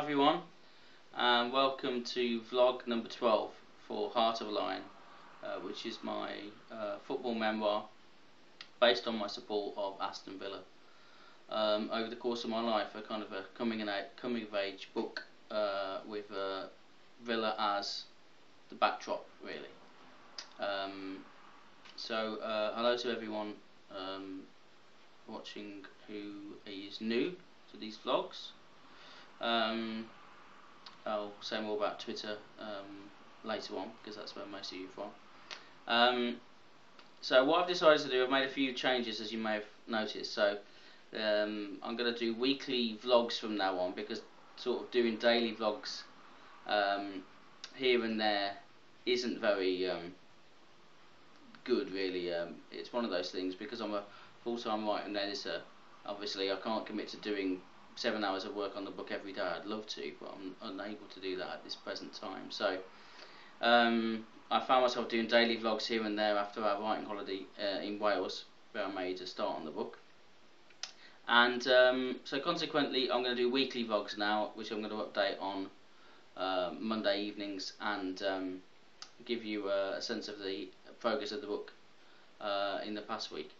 everyone, and welcome to vlog number 12 for Heart of a Lion, which is my football memoir based on my support of Aston Villa. Over the course of my life, a kind of a coming of age book with Villa as the backdrop, really. Hello to everyone watching who is new to these vlogs. I'll say more about Twitter later on, because that's where most of you are from. So what I've decided to do, I've made a few changes, as you may have noticed. So I'm going to do weekly vlogs from now on, because sort of doing daily vlogs here and there isn't very good, really. It's one of those things, because I'm a full-time writer and editor. Obviously I can't commit to doing 7 hours of work on the book every day. I'd love to, but I'm unable to do that at this present time. So I found myself doing daily vlogs here and there after our writing holiday in Wales, where I made a start on the book. And so consequently I'm going to do weekly vlogs now, which I'm going to update on Monday evenings, and give you a sense of the progress of the book in the past week.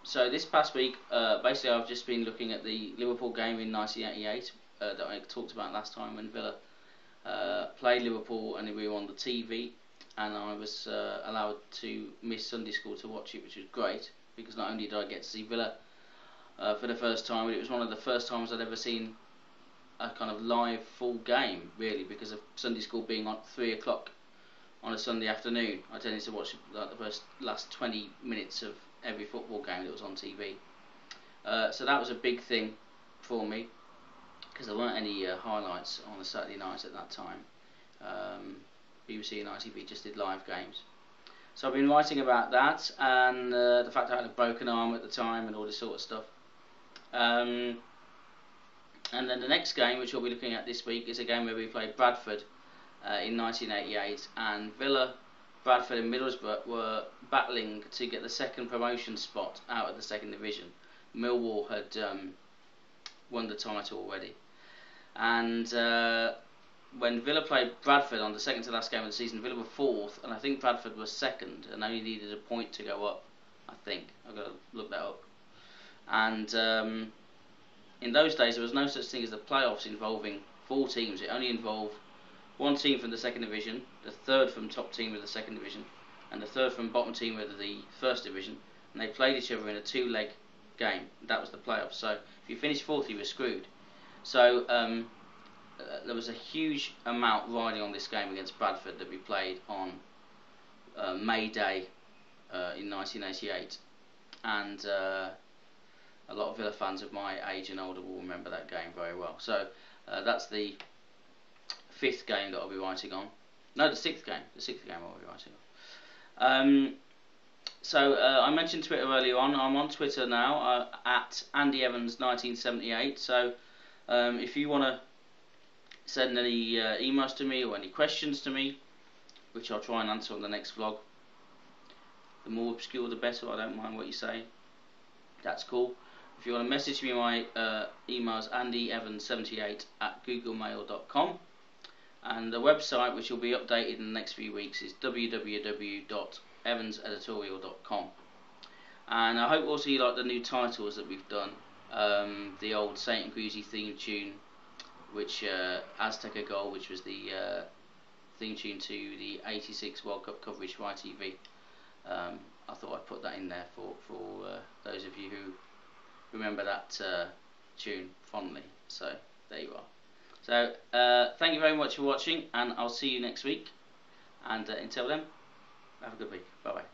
So this past week, basically I've just been looking at the Liverpool game in 1988 that I talked about last time, when Villa played Liverpool and we were on the TV, and I was allowed to miss Sunday school to watch it, which was great, because not only did I get to see Villa for the first time, but it was one of the first times I'd ever seen a kind of live full game, really, because of Sunday school being on 3 o'clock on a Sunday afternoon. I tended to watch like the last 20 minutes of every football game that was on TV. So that was a big thing for me, because there weren't any highlights on a Saturday night at that time. BBC and ITV just did live games. So I've been writing about that, and the fact that I had a broken arm at the time and all this sort of stuff. And then the next game, which we'll be looking at this week, is a game where we played Bradford in 1988, and Villa, Bradford and Middlesbrough were battling to get the second promotion spot out of the second division. Millwall had won the title already, and when Villa played Bradford on the second to last game of the season, Villa were fourth, and I think Bradford was second, and only needed a point to go up. I think I've got to look that up. And in those days there was no such thing as the playoffs involving 4 teams. It only involved 1 team from the second division, the third from top team of the second division, and the third from bottom team of the first division, and they played each other in a 2-leg game. That was the playoffs. So if you finished 4th, you were screwed. So there was a huge amount riding on this game against Bradford that we played on May Day in 1988, and a lot of Villa fans of my age and older will remember that game very well. So that's the 5th game that I'll be writing on. No, the 6th game. The 6th game I'll be writing on. I mentioned Twitter earlier on. I'm on Twitter now at Andy Evans 1978. So if you want to send any emails to me or any questions to me, which I'll try and answer on the next vlog. The more obscure the better. I don't mind what you say. That's cool. If you want to message me, my email's andyevans78@googlemail.com, and the website, which will be updated in the next few weeks, is www.evanseditorial.com. And I hope also you like the new titles that we've done. The old Saint Greasy theme tune, which Aztec a Goal, which was the theme tune to the '86 World Cup coverage for ITV. I thought I'd put that in there for those of you who remember that tune fondly. So there you are. So thank you very much for watching, and I'll see you next week, and until then, have a good week. Bye bye.